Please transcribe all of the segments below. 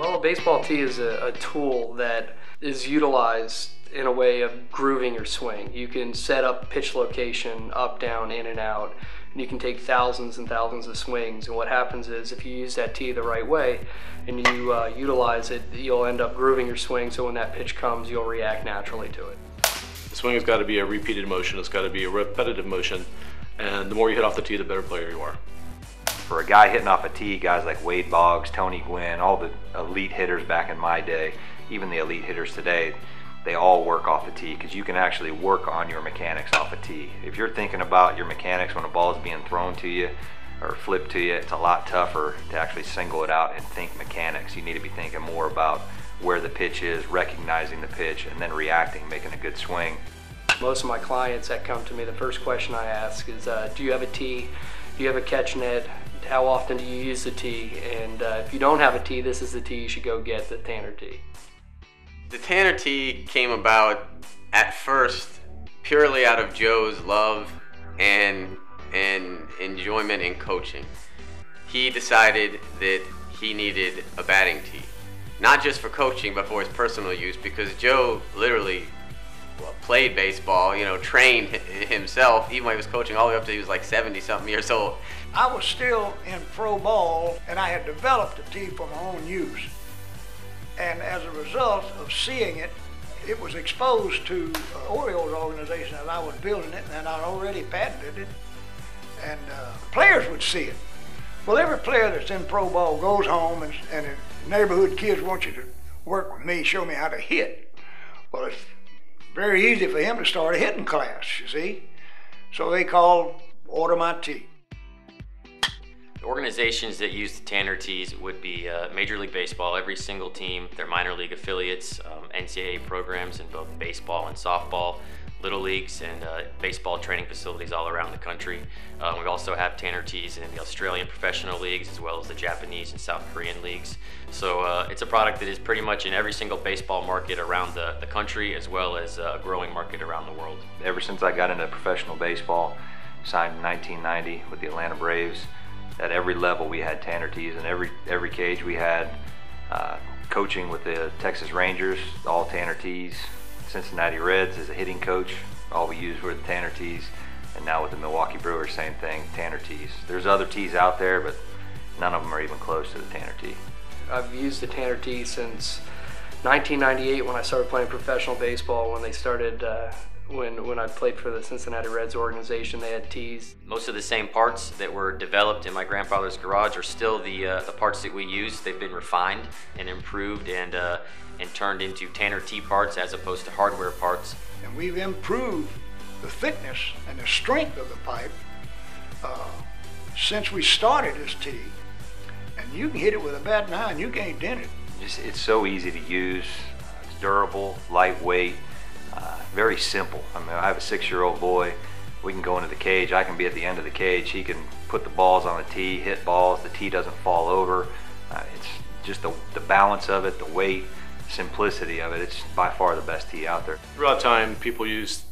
Well, a baseball tee is a tool that is utilized in a way of grooving your swing. You can set up pitch location, up, down, in and out, and you can take thousands and thousands of swings. And what happens is if you use that tee the right way and you utilize it, you'll end up grooving your swing, so when that pitch comes, you'll react naturally to it. The swing has got to be a repeated motion, it's got to be a repetitive motion, and the more you hit off the tee, the better player you are. For a guy hitting off a tee, guys like Wade Boggs, Tony Gwynn, all the elite hitters back in my day, even the elite hitters today, they all work off a tee because you can actually work on your mechanics off a tee. If you're thinking about your mechanics when a ball is being thrown to you or flipped to you, it's a lot tougher to actually single it out and think mechanics. You need to be thinking more about where the pitch is, recognizing the pitch, and then reacting, making a good swing. Most of my clients that come to me, the first question I ask is, do you have a tee? Do you have a catch net? How often do you use the tee? And if you don't have a tee, this is the tee you should go get, the Tanner tee. The Tanner tee came about at first purely out of Joe's love and enjoyment in coaching. He decided that he needed a batting tee, not just for coaching but for his personal use, because Joe literally played baseball, trained himself, even when he was coaching all the way up to he was like 70-something years old. I was still in pro ball, and I had developed a tee for my own use. And as a result of seeing it, it was exposed to Orioles organization as I was building it, and I'd already patented it, and players would see it. Well, every player that's in pro ball goes home, and the neighborhood kids want you to work with me, show me how to hit. Well, it's very easy for him to start a hitting class, you see. So they called, order my tee. The organizations that use the Tanner tees would be Major League Baseball, every single team, their minor league affiliates, NCAA programs in both baseball and softball, little leagues, and baseball training facilities all around the country. We also have Tanner tees in the Australian professional leagues as well as the Japanese and South Korean leagues. So it's a product that is pretty much in every single baseball market around the country, as well as a growing market around the world. Ever since I got into professional baseball, signed in 1990 with the Atlanta Braves, at every level we had Tanner tees, and every cage we had coaching with the Texas Rangers, all Tanner tees. Cincinnati Reds as a hitting coach, all we used were the Tanner tees, and now with the Milwaukee Brewers, same thing, Tanner tees. There's other tees out there, but none of them are even close to the Tanner tee. I've used the Tanner tee since 1998 when I started playing professional baseball. When they started, when I played for the Cincinnati Reds organization, they had tees. Most of the same parts that were developed in my grandfather's garage are still the parts that we use. They've been refined and improved and turned into Tanner tee parts as opposed to hardware parts. And we've improved the thickness and the strength of the pipe since we started this tee. And you can hit it with a bat nine, you can't dent it. It's so easy to use, it's durable, lightweight, very simple. I mean, I have a 6-year-old boy. We can go into the cage, I can be at the end of the cage, he can put the balls on the tee, hit balls, the tee doesn't fall over. It's just the balance of it, the weight, simplicity of it. It's by far the best tee out there. Throughout time, people use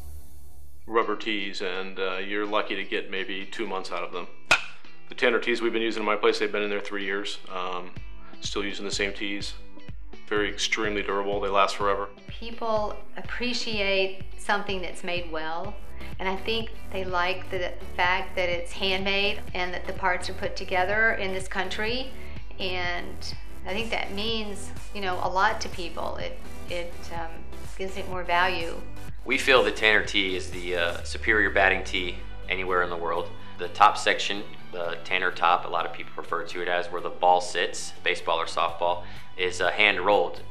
rubber tees, and you're lucky to get maybe 2 months out of them. The Tanner tees we've been using in my place, they've been in there 3 years. Still using the same tees. Very extremely durable, they last forever. People appreciate something that's made well, and I think they like the fact that it's handmade and that the parts are put together in this country, and I think that means, a lot to people. It gives it more value. We feel the Tanner tee is the superior batting tee anywhere in the world. The top section, the Tanner top, a lot of people refer to it as where the ball sits, baseball or softball, is hand rolled.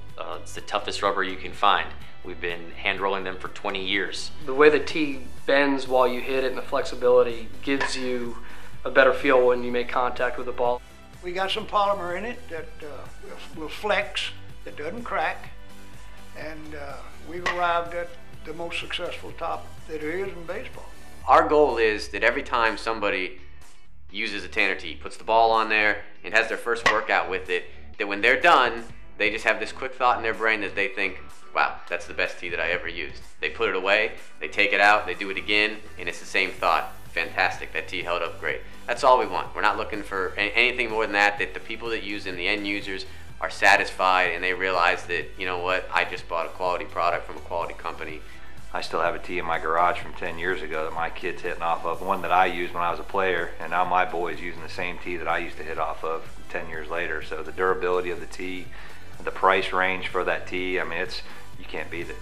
It's the toughest rubber you can find. We've been hand rolling them for 20 years. The way the tee bends while you hit it and the flexibility gives you a better feel when you make contact with the ball. We got some polymer in it that will flex, that doesn't crack, and we've arrived at the most successful top that there is in baseball. Our goal is that every time somebody uses a Tanner tee, puts the ball on there, and has their first workout with it, that when they're done, they just have this quick thought in their brain that they think, wow, that's the best tee that I ever used. They put it away, they take it out, they do it again, and it's the same thought. Fantastic, that tee held up great. That's all we want. We're not looking for anything more than that the people that use them, the end users, are satisfied and they realize that, you know what, I just bought a quality product from a quality company. I still have a tee in my garage from 10 years ago that my kid's hitting off of, one that I used when I was a player, and now my boy's using the same tee that I used to hit off of 10 years later. So the durability of the tee, the price range for that tee, I mean, you can't beat it.